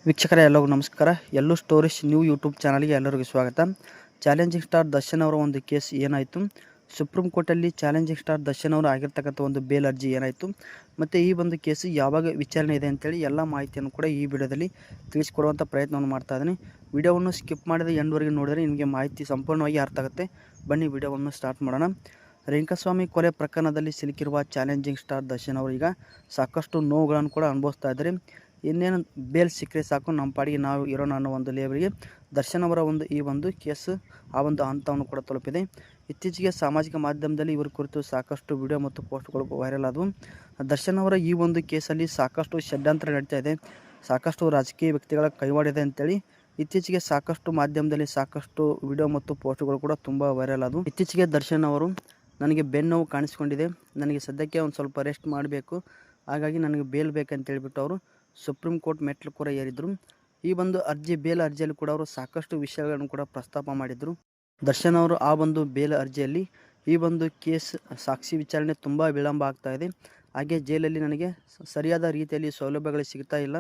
ವೀಕ್ಷಕರೇ ಎಲ್ಲರಿಗೂ ನಮಸ್ಕಾರ. ಎಲ್ಲೂ ಸ್ಟೋರೀಸ್ ನ್ಯೂ ಯೂಟ್ಯೂಬ್ ಚಾನಲ್ಗೆ ಎಲ್ಲರಿಗೂ ಸ್ವಾಗತ. ಚಾಲೆಂಜಿಂಗ್ ಸ್ಟಾರ್ ದರ್ಶನ್ ಅವರ ಒಂದು ಕೇಸ್ ಏನಾಯಿತು, ಸುಪ್ರೀಂ ಕೋರ್ಟಲ್ಲಿ ಚಾಲೆಂಜಿಂಗ್ ಸ್ಟಾರ್ ದರ್ಶನ್ ಅವರು ಆಗಿರ್ತಕ್ಕಂಥ ಒಂದು ಬೇಲ್ ಅರ್ಜಿ ಏನಾಯಿತು, ಮತ್ತು ಈ ಒಂದು ಕೇಸು ಯಾವಾಗ ವಿಚಾರಣೆ ಇದೆ ಅಂತೇಳಿ ಎಲ್ಲ ಮಾಹಿತಿಯನ್ನು ಕೂಡ ಈ ವಿಡಿಯೋದಲ್ಲಿ ತಿಳಿಸ್ಕೊಡುವಂಥ ಪ್ರಯತ್ನವನ್ನು ಮಾಡ್ತಾ ಇದ್ದೀನಿ. ವಿಡಿಯೋವನ್ನು ಸ್ಕಿಪ್ ಮಾಡಿದ ಎಂಡ್ವರೆಗೆ ನೋಡಿದರೆ ನಿಮಗೆ ಮಾಹಿತಿ ಸಂಪೂರ್ಣವಾಗಿ ಅರ್ಥ ಆಗುತ್ತೆ. ಬನ್ನಿ ವಿಡಿಯೋವನ್ನು ಸ್ಟಾರ್ಟ್ ಮಾಡೋಣ. ರೇಣುಕಾಸ್ವಾಮಿ ಕೊಲೆ ಪ್ರಕರಣದಲ್ಲಿ ಸಿಲುಕಿರುವ ಚಾಲೆಂಜಿಂಗ್ ಸ್ಟಾರ್ ದರ್ಶನ್ ಅವರು ಈಗ ಸಾಕಷ್ಟು ನೋವುಗಳನ್ನು ಕೂಡ ಅನುಭವಿಸ್ತಾ ಇದ್ದಾರೆ. ಇನ್ನೇನು ಬೇಲ್ ಸಿಕ್ಕರೆ ಸಾಕು, ನಮ್ಮ ಪಾಡಿಗೆ ನಾವು ಇರೋಣ ಅನ್ನೋ ಒಂದು ಲೇವಲಿಗೆ ದರ್ಶನ್ ಅವರ ಒಂದು ಈ ಒಂದು ಕೇಸು ಆ ಒಂದು ಹಂತವನ್ನು ಕೂಡ ತಲುಪಿದೆ. ಇತ್ತೀಚೆಗೆ ಸಾಮಾಜಿಕ ಮಾಧ್ಯಮದಲ್ಲಿ ಇವರ ಕುರಿತು ಸಾಕಷ್ಟು ವಿಡಿಯೋ ಮತ್ತು ಪೋಸ್ಟ್ಗಳು ವೈರಲ್ ಆದವು. ದರ್ಶನ್ ಅವರ ಈ ಒಂದು ಕೇಸಲ್ಲಿ ಸಾಕಷ್ಟು ಷಡ್ಯಂತ್ರ ನಡೀತಾ ಇದೆ, ಸಾಕಷ್ಟು ರಾಜಕೀಯ ವ್ಯಕ್ತಿಗಳ ಕೈವಾಡಿದೆ ಅಂತೇಳಿ ಇತ್ತೀಚೆಗೆ ಸಾಕಷ್ಟು ಮಾಧ್ಯಮದಲ್ಲಿ ಸಾಕಷ್ಟು ವಿಡಿಯೋ ಮತ್ತು ಪೋಸ್ಟ್ಗಳು ಕೂಡ ತುಂಬ ವೈರಲ್ ಆದವು. ಇತ್ತೀಚೆಗೆ ದರ್ಶನ್ ಅವರು ನನಗೆ ಬೆನ್ನೋವು ಕಾಣಿಸ್ಕೊಂಡಿದೆ, ನನಗೆ ಸದ್ಯಕ್ಕೆ ಒಂದು ಸ್ವಲ್ಪ ರೆಸ್ಟ್ ಮಾಡಬೇಕು, ಹಾಗಾಗಿ ನನಗೆ ಬೇಲ್ ಬೇಕಂತ ಹೇಳ್ಬಿಟ್ಟು ಅವರು ಸುಪ್ರೀಂ ಕೋರ್ಟ್ ಮೆಟ್ಲು ಕೂಡ ಏರಿದ್ರು. ಈ ಒಂದು ಬೇಲ್ ಅರ್ಜಿಯಲ್ಲಿ ಕೂಡ ಅವರು ಸಾಕಷ್ಟು ವಿಷಯಗಳನ್ನು ಕೂಡ ಪ್ರಸ್ತಾಪ ಮಾಡಿದರು. ದರ್ಶನ್ ಅವರು ಆ ಒಂದು ಬೇಲ್ ಅರ್ಜಿಯಲ್ಲಿ ಈ ಒಂದು ಕೇಸ್ ಸಾಕ್ಷಿ ವಿಚಾರಣೆ ತುಂಬ ವಿಳಂಬ ಆಗ್ತಾ ಇದೆ, ಹಾಗೆ ಜೈಲಲ್ಲಿ ನನಗೆ ಸರಿಯಾದ ರೀತಿಯಲ್ಲಿ ಸೌಲಭ್ಯಗಳು ಸಿಗ್ತಾ ಇಲ್ಲ,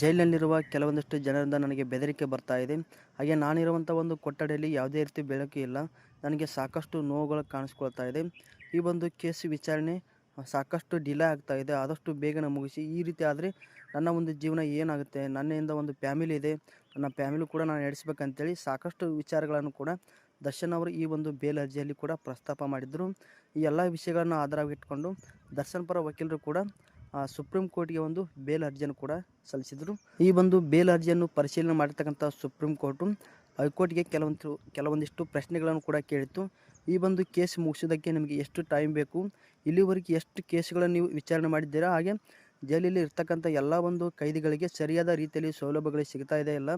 ಜೈಲಿನಲ್ಲಿರುವ ಕೆಲವೊಂದಷ್ಟು ಜನರಿಂದ ನನಗೆ ಬೆದರಿಕೆ ಬರ್ತಾ ಇದೆ, ಹಾಗೆ ನಾನಿರುವಂಥ ಒಂದು ಕೊಠಡಿಯಲ್ಲಿ ಯಾವುದೇ ರೀತಿ ಬೆಳಕು ಇಲ್ಲ, ನನಗೆ ಸಾಕಷ್ಟು ನೋವುಗಳು ಕಾಣಿಸ್ಕೊಳ್ತಾ ಇದೆ, ಈ ಒಂದು ಕೇಸ್ ವಿಚಾರಣೆ ಸಾಕಷ್ಟು ಡಿಲೇ ಆಗ್ತಾ ಇದೆ, ಆದಷ್ಟು ಬೇಗನೆ ಮುಗಿಸಿ, ಈ ರೀತಿ ಆದರೆ ನನ್ನ ಒಂದು ಜೀವನ ಏನಾಗುತ್ತೆ, ನನ್ನಿಂದ ಒಂದು ಫ್ಯಾಮಿಲಿ ಇದೆ, ನನ್ನ ಫ್ಯಾಮಿಲಿ ಕೂಡ ನಾನು ನಡೆಸಬೇಕಂತೇಳಿ ಸಾಕಷ್ಟು ವಿಚಾರಗಳನ್ನು ಕೂಡ ದರ್ಶನ್ ಅವರು ಈ ಒಂದು ಬೇಲ್ ಅರ್ಜಿಯಲ್ಲಿ ಕೂಡ ಪ್ರಸ್ತಾಪ ಮಾಡಿದರು. ಈ ಎಲ್ಲ ವಿಷಯಗಳನ್ನು ಆಧಾರವಾಗಿಟ್ಕೊಂಡು ದರ್ಶನ್ ಪರ ವಕೀಲರು ಕೂಡ ಸುಪ್ರೀಂ ಕೋರ್ಟ್ಗೆ ಒಂದು ಬೇಲ್ ಅರ್ಜಿಯನ್ನು ಕೂಡ ಸಲ್ಲಿಸಿದರು. ಈ ಒಂದು ಬೇಲ್ ಅರ್ಜಿಯನ್ನು ಪರಿಶೀಲನೆ ಮಾಡಿರ್ತಕ್ಕಂಥ ಸುಪ್ರೀಂ ಕೋರ್ಟು ಹೈಕೋರ್ಟ್ಗೆ ಕೆಲವೊಂದಿಷ್ಟು ಪ್ರಶ್ನೆಗಳನ್ನು ಕೂಡ ಕೇಳಿತ್ತು. ಈ ಒಂದು ಕೇಸ್ ಮುಗಿಸೋದಕ್ಕೆ ನಿಮಗೆ ಎಷ್ಟು ಟೈಮ್ ಬೇಕು, ಇಲ್ಲಿವರೆಗೆ ಎಷ್ಟು ಕೇಸ್ಗಳನ್ನು ನೀವು ವಿಚಾರಣೆ ಮಾಡಿದ್ದೀರಾ, ಹಾಗೆ ಜೈಲಲ್ಲಿ ಇರ್ತಕ್ಕಂಥ ಎಲ್ಲ ಒಂದು ಕೈದಿಗಳಿಗೆ ಸರಿಯಾದ ರೀತಿಯಲ್ಲಿ ಸೌಲಭ್ಯಗಳು ಸಿಗ್ತಾ ಇದೆ ಇಲ್ಲ,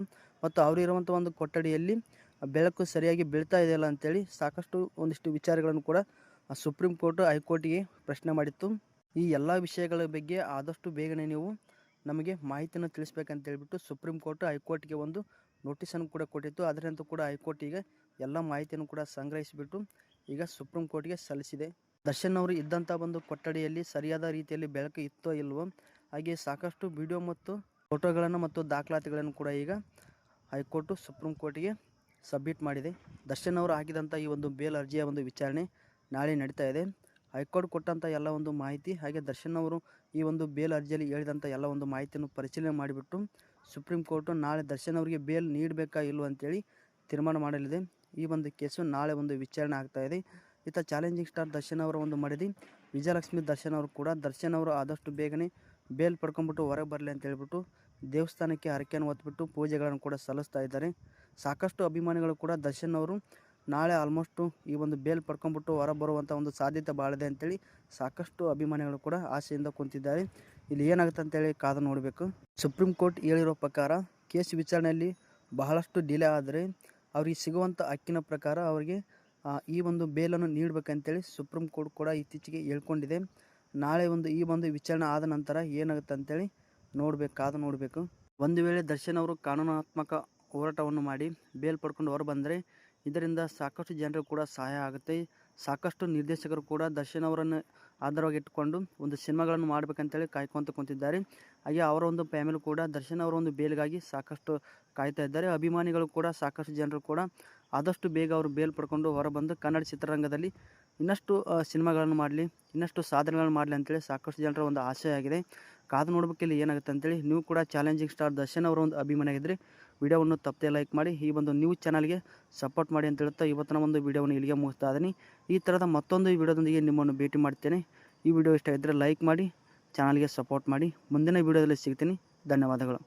ಮತ್ತು ಅವರಿರುವಂಥ ಒಂದು ಕೊಠಡಿಯಲ್ಲಿ ಬೆಳಕು ಸರಿಯಾಗಿ ಬೀಳ್ತಾ ಇದೆಯಲ್ಲ ಅಂತೇಳಿ ಸಾಕಷ್ಟು ಒಂದಿಷ್ಟು ವಿಚಾರಗಳನ್ನು ಕೂಡ ಸುಪ್ರೀಂ ಕೋರ್ಟ್ ಹೈಕೋರ್ಟಿಗೆ ಪ್ರಶ್ನೆ ಮಾಡಿತ್ತು. ಈ ಎಲ್ಲ ವಿಷಯಗಳ ಬಗ್ಗೆ ಆದಷ್ಟು ಬೇಗನೆ ನೀವು ನಮಗೆ ಮಾಹಿತಿಯನ್ನು ತಿಳಿಸ್ಬೇಕಂತ ಹೇಳ್ಬಿಟ್ಟು ಸುಪ್ರೀಂ ಕೋರ್ಟ್ ಹೈಕೋರ್ಟ್ಗೆ ಒಂದು ನೋಟಿಸನ್ನು ಕೂಡ ಕೊಟ್ಟಿತ್ತು. ಅದರಂತೂ ಕೂಡ ಹೈಕೋರ್ಟ್ ಈಗ ಎಲ್ಲ ಮಾಹಿತಿಯನ್ನು ಕೂಡ ಸಂಗ್ರಹಿಸಿಬಿಟ್ಟು ಈಗ ಸುಪ್ರೀಂ ಕೋರ್ಟ್ಗೆ ಸಲ್ಲಿಸಿದೆ. ದರ್ಶನ್ ಅವರು ಇದ್ದಂಥ ಒಂದು ಕೊಠಡಿಯಲ್ಲಿ ಸರಿಯಾದ ರೀತಿಯಲ್ಲಿ ಬೆಳಕು ಇತ್ತೋ ಇಲ್ವೋ, ಹಾಗೆ ಸಾಕಷ್ಟು ವಿಡಿಯೋ ಮತ್ತು ಫೋಟೋಗಳನ್ನು ಮತ್ತು ದಾಖಲಾತಿಗಳನ್ನು ಕೂಡ ಈಗ ಹೈಕೋರ್ಟು ಸುಪ್ರೀಂ ಕೋರ್ಟಿಗೆ ಸಬ್ಮಿಟ್ ಮಾಡಿದೆ. ದರ್ಶನ್ ಅವರು ಹಾಕಿದಂಥ ಈ ಒಂದು ಬೇಲ್ ಅರ್ಜಿಯ ಒಂದು ವಿಚಾರಣೆ ನಾಳೆ ನಡೀತಾ ಇದೆ. ಹೈಕೋರ್ಟ್ ಕೊಟ್ಟಂಥ ಎಲ್ಲ ಒಂದು ಮಾಹಿತಿ, ಹಾಗೆ ದರ್ಶನ್ ಅವರು ಈ ಒಂದು ಬೇಲ್ ಅರ್ಜಿಯಲ್ಲಿ ಹೇಳಿದಂಥ ಎಲ್ಲ ಒಂದು ಮಾಹಿತಿಯನ್ನು ಪರಿಶೀಲನೆ ಮಾಡಿಬಿಟ್ಟು ಸುಪ್ರೀಂ ಕೋರ್ಟು ನಾಳೆ ದರ್ಶನ್ ಅವರಿಗೆ ಬೇಲ್ ನೀಡಬೇಕಾ ಇಲ್ವೋ ಅಂತೇಳಿ ತೀರ್ಮಾನ ಮಾಡಲಿದೆ. ಈ ಒಂದು ಕೇಸು ನಾಳೆ ಒಂದು ವಿಚಾರಣೆ ಆಗ್ತಾ ಇದೆ. ಇತ್ತ ಚಾಲೆಂಜಿಂಗ್ ಸ್ಟಾರ್ ದರ್ಶನ್ ಅವರ ಒಂದು ಮಡದಿ ವಿಜಯಲಕ್ಷ್ಮಿ ದರ್ಶನ್ ಅವರು ಕೂಡ ದರ್ಶನ್ ಅವರು ಆದಷ್ಟು ಬೇಗನೆ ಬೇಲ್ ಪಡ್ಕೊಂಡ್ಬಿಟ್ಟು ಹೊರಗೆ ಬರಲಿ ಅಂತ ಹೇಳ್ಬಿಟ್ಟು ದೇವಸ್ಥಾನಕ್ಕೆ ಹರಕೆಯನ್ನು ಹೊತ್ಬಿಟ್ಟು ಪೂಜೆಗಳನ್ನು ಕೂಡ ಸಲ್ಲಿಸ್ತಾ ಇದ್ದಾರೆ. ಸಾಕಷ್ಟು ಅಭಿಮಾನಿಗಳು ಕೂಡ ದರ್ಶನ್ ಅವರು ನಾಳೆ ಆಲ್ಮೋಸ್ಟು ಈ ಒಂದು ಬೇಲ್ ಪಡ್ಕೊಂಡ್ಬಿಟ್ಟು ಹೊರ ಬರುವಂಥ ಒಂದು ಸಾಧ್ಯತೆ ಭಾಳಿದೆ ಅಂತೇಳಿ ಸಾಕಷ್ಟು ಅಭಿಮಾನಿಗಳು ಕೂಡ ಆಸೆಯಿಂದ ಕುಂತಿದ್ದಾರೆ. ಇಲ್ಲಿ ಏನಾಗುತ್ತೆ ಅಂತೇಳಿ ಕಾದು ನೋಡಬೇಕು. ಸುಪ್ರೀಂ ಕೋರ್ಟ್ ಹೇಳಿರೋ ಪ್ರಕಾರ ಕೇಸ್ ವಿಚಾರಣೆಯಲ್ಲಿ ಬಹಳಷ್ಟು ಡಿಲೇ ಆದರೆ ಅವರಿಗೆ ಸಿಗುವಂಥ ಹಕ್ಕಿನ ಪ್ರಕಾರ ಅವರಿಗೆ ಈ ಒಂದು ಬೇಲನ್ನು ನೀಡಬೇಕಂತೇಳಿ ಸುಪ್ರೀಂ ಕೋರ್ಟ್ ಕೂಡ ಇತ್ತೀಚೆಗೆ ಹೇಳ್ಕೊಂಡಿದೆ. ನಾಳೆ ಈ ಒಂದು ವಿಚಾರಣೆ ಆದ ನಂತರ ಏನಾಗುತ್ತೆ ಅಂತೇಳಿ ಕಾದು ನೋಡಬೇಕು. ಒಂದು ವೇಳೆ ದರ್ಶನ್ ಅವರು ಕಾನೂನಾತ್ಮಕ ಹೋರಾಟವನ್ನು ಮಾಡಿ ಬೇಲ್ ಪಡ್ಕೊಂಡು ಹೊರ ಬಂದರೆ ಇದರಿಂದ ಸಾಕಷ್ಟು ಜನರು ಕೂಡ ಸಹಾಯ ಆಗುತ್ತೆ. ಸಾಕಷ್ಟು ನಿರ್ದೇಶಕರು ಕೂಡ ದರ್ಶನ್ ಅವರನ್ನು ಆಧಾರವಾಗಿ ಇಟ್ಟುಕೊಂಡು ಒಂದು ಸಿನಿಮಾಗಳನ್ನು ಮಾಡಬೇಕಂತೇಳಿ ಕಾಯ್ಕೊಂತ ಕುಂತಿದ್ದಾರೆ. ಹಾಗೆ ಅವರ ಒಂದು ಫ್ಯಾಮಿಲಿ ಕೂಡ ದರ್ಶನ್ ಅವರ ಒಂದು ಬೇಲ್ಗಾಗಿ ಸಾಕಷ್ಟು ಕಾಯ್ತಾ ಇದ್ದಾರೆ. ಅಭಿಮಾನಿಗಳು ಕೂಡ ಸಾಕಷ್ಟು ಜನರು ಕೂಡ ಆದಷ್ಟು ಬೇಗ ಅವರು ಬೇಲ್ ಪಡ್ಕೊಂಡು ಹೊರಬಂದು ಕನ್ನಡ ಚಿತ್ರರಂಗದಲ್ಲಿ ಇನ್ನಷ್ಟು ಸಿನಿಮಾಗಳನ್ನು ಮಾಡಲಿ, ಇನ್ನಷ್ಟು ಸಾಧನೆಗಳನ್ನು ಮಾಡಲಿ ಅಂತೇಳಿ ಸಾಕಷ್ಟು ಜನರ ಒಂದು ಆಸೆ ಆಗಿದೆ. ಕಾದು ನೋಡಬೇಕಿಲ್ಲಿ ಏನಾಗುತ್ತೆ ಅಂತೇಳಿ. ನೀವು ಕೂಡ ಚಾಲೆಂಜಿಂಗ್ ಸ್ಟಾರ್ ದರ್ಶನ್ ಅವರ ಒಂದು ಅಭಿಮಾನಿಯಾಗಿದ್ದರೆ ವಿಡಿಯೋವನ್ನು ತಪ್ಪದೆ ಲೈಕ್ ಮಾಡಿ, ಈ ಒಂದು ನ್ಯೂಸ್ ಚಾನಲ್ಗೆ ಸಪೋರ್ಟ್ ಮಾಡಿ ಅಂತ ಹೇಳ್ತಾ ಇವತ್ತಿನ ಒಂದು ವಿಡಿಯೋವನ್ನು ಇಲ್ಲಿಗೆ ಮುಗಿಸ್ತಾ ಇದ್ದೀನಿ. ಈ ಥರದ ಮತ್ತೊಂದು ವಿಡಿಯೋದೊಂದಿಗೆ ನಿಮ್ಮನ್ನು ಭೇಟಿ ಮಾಡ್ತೇನೆ. ಈ ವಿಡಿಯೋ ಇಷ್ಟ ಇದ್ದರೆ ಲೈಕ್ ಮಾಡಿ, ಚಾನಲ್ಗೆ ಸಪೋರ್ಟ್ ಮಾಡಿ. ಮುಂದಿನ ವಿಡಿಯೋದಲ್ಲಿ ಸಿಗ್ತೀನಿ. ಧನ್ಯವಾದಗಳು.